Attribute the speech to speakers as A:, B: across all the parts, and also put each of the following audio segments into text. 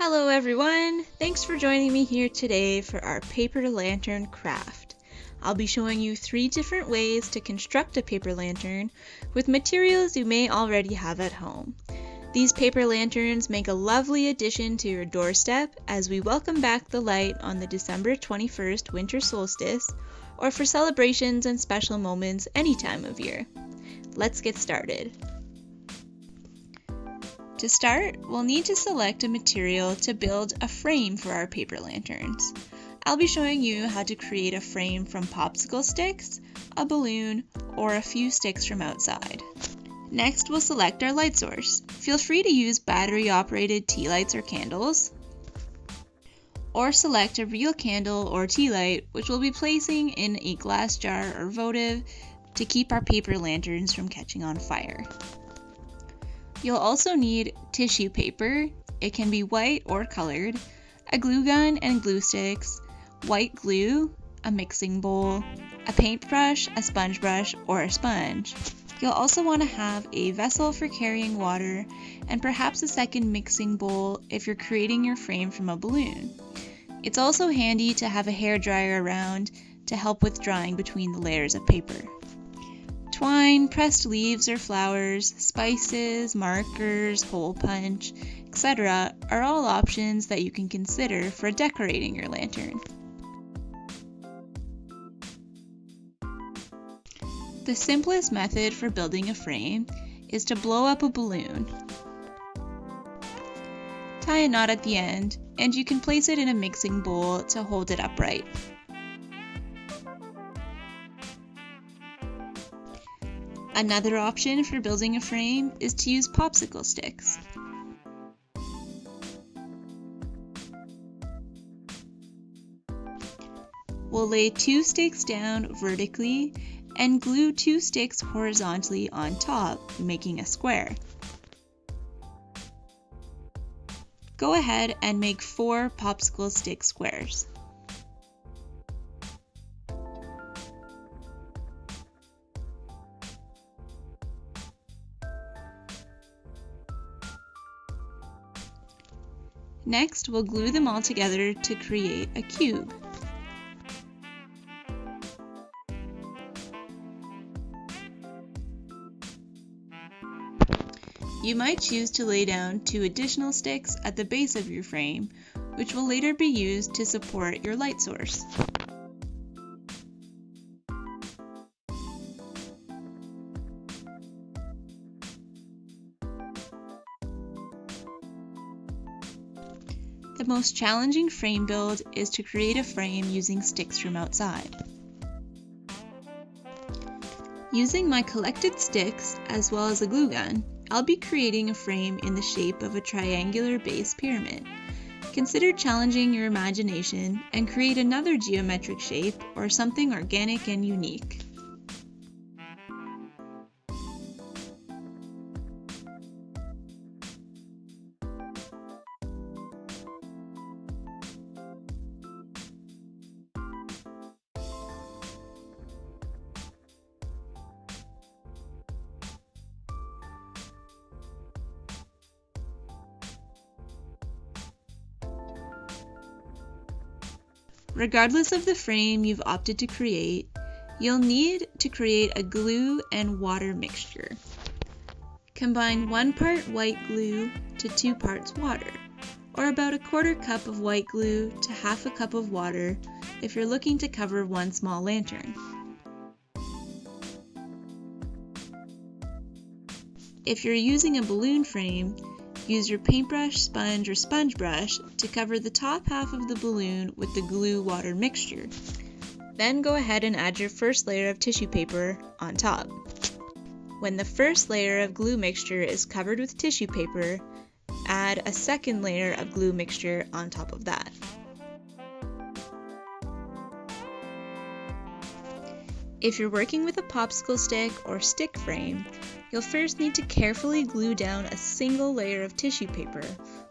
A: Hello everyone! Thanks for joining me here today for our paper lantern craft. I'll be showing you 3 different ways to construct a paper lantern with materials you may already have at home. These paper lanterns make a lovely addition to your doorstep as we welcome back the light on the December 21st winter solstice, or for celebrations and special moments any time of year. Let's get started. To start, we'll need to select a material to build a frame for our paper lanterns. I'll be showing you how to create a frame from popsicle sticks, a balloon, or a few sticks from outside. Next, we'll select our light source. Feel free to use battery-operated tea lights or candles, or select a real candle or tea light, which we'll be placing in a glass jar or votive to keep our paper lanterns from catching on fire. You'll also need tissue paper, it can be white or colored, a glue gun and glue sticks, white glue, a mixing bowl, a paintbrush, a sponge brush, or a sponge. You'll also want to have a vessel for carrying water and perhaps a second mixing bowl if you're creating your frame from a balloon. It's also handy to have a hairdryer around to help with drying between the layers of paper. Twine, pressed leaves or flowers, spices, markers, hole punch, etc. are all options that you can consider for decorating your lantern. The simplest method for building a frame is to blow up a balloon. Tie a knot at the end, and you can place it in a mixing bowl to hold it upright. Another option for building a frame is to use popsicle sticks. We'll lay 2 sticks down vertically and glue 2 sticks horizontally on top, making a square. Go ahead and make 4 popsicle stick squares. Next, we'll glue them all together to create a cube. You might choose to lay down 2 additional sticks at the base of your frame, which will later be used to support your light source. The most challenging frame build is to create a frame using sticks from outside. Using my collected sticks as well as a glue gun, I'll be creating a frame in the shape of a triangular base pyramid. Consider challenging your imagination and create another geometric shape or something organic and unique. Regardless of the frame you've opted to create, you'll need to create a glue and water mixture. Combine 1 part white glue to 2 parts water, or about 1/4 cup of white glue to 1/2 cup of water if you're looking to cover 1 small lantern. If you're using a balloon frame, use your paintbrush, sponge, or sponge brush to cover the top half of the balloon with the glue-water mixture. Then go ahead and add your first layer of tissue paper on top. When the first layer of glue mixture is covered with tissue paper, add a second layer of glue mixture on top of that. If you're working with a popsicle stick or stick frame, you'll first need to carefully glue down a single layer of tissue paper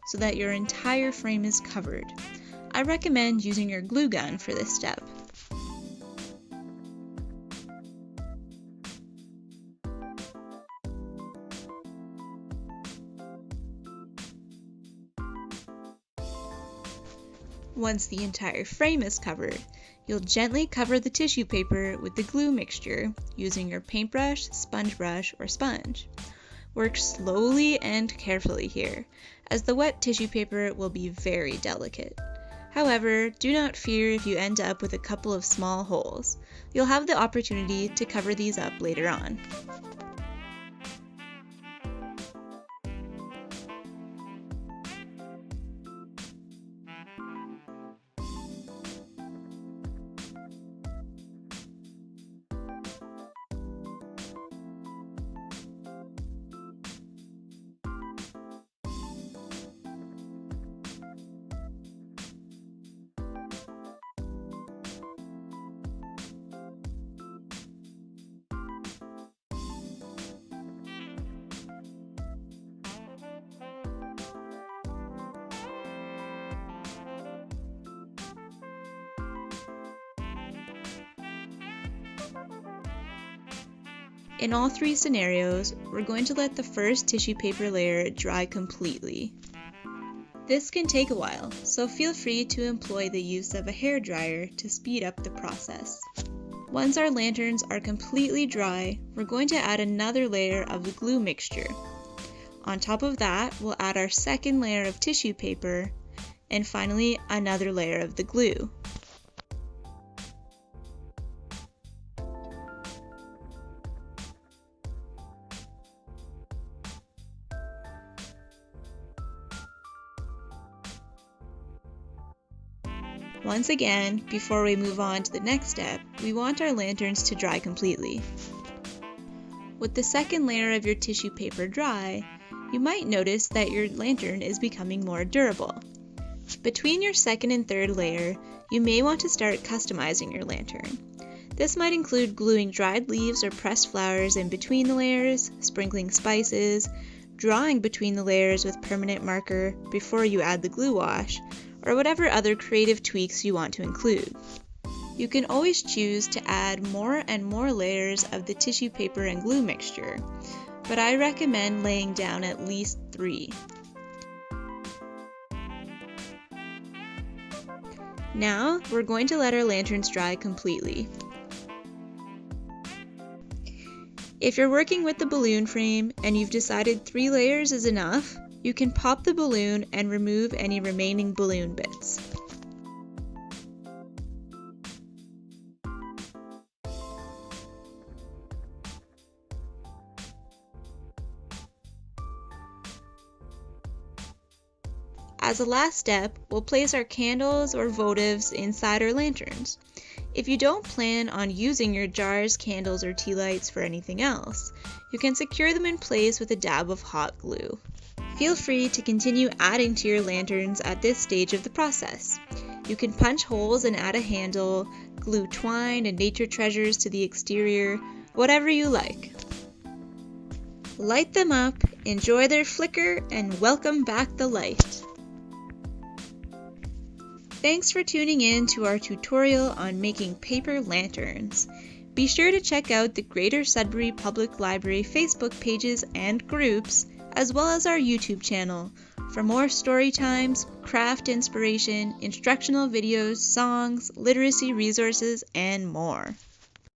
A: so that your entire frame is covered. I recommend using your glue gun for this step. Once the entire frame is covered, you'll gently cover the tissue paper with the glue mixture using your paintbrush, sponge brush, or sponge. Work slowly and carefully here, as the wet tissue paper will be very delicate. However, do not fear if you end up with a couple of small holes. You'll have the opportunity to cover these up later on. In all three scenarios, we're going to let the first tissue paper layer dry completely. This can take a while, so feel free to employ the use of a hairdryer to speed up the process. Once our lanterns are completely dry, we're going to add another layer of the glue mixture. On top of that, we'll add our second layer of tissue paper, and finally another layer of the glue. Once again, before we move on to the next step, we want our lanterns to dry completely. With the second layer of your tissue paper dry, you might notice that your lantern is becoming more durable. Between your second and third layer, you may want to start customizing your lantern. This might include gluing dried leaves or pressed flowers in between the layers, sprinkling spices, drawing between the layers with permanent marker before you add the glue wash, or whatever other creative tweaks you want to include. You can always choose to add more and more layers of the tissue paper and glue mixture, but I recommend laying down at least 3. Now, we're going to let our lanterns dry completely. If you're working with the balloon frame and you've decided 3 layers is enough, you can pop the balloon and remove any remaining balloon bits. As a last step, we'll place our candles or votives inside our lanterns. If you don't plan on using your jars, candles, or tea lights for anything else, you can secure them in place with a dab of hot glue. Feel free to continue adding to your lanterns at this stage of the process. You can punch holes and add a handle, glue twine and nature treasures to the exterior, whatever you like. Light them up, enjoy their flicker, and welcome back the light. Thanks for tuning in to our tutorial on making paper lanterns. Be sure to check out the Greater Sudbury Public Library Facebook pages and groups, as well as our YouTube channel, for more story times, craft inspiration, instructional videos, songs, literacy resources, and more.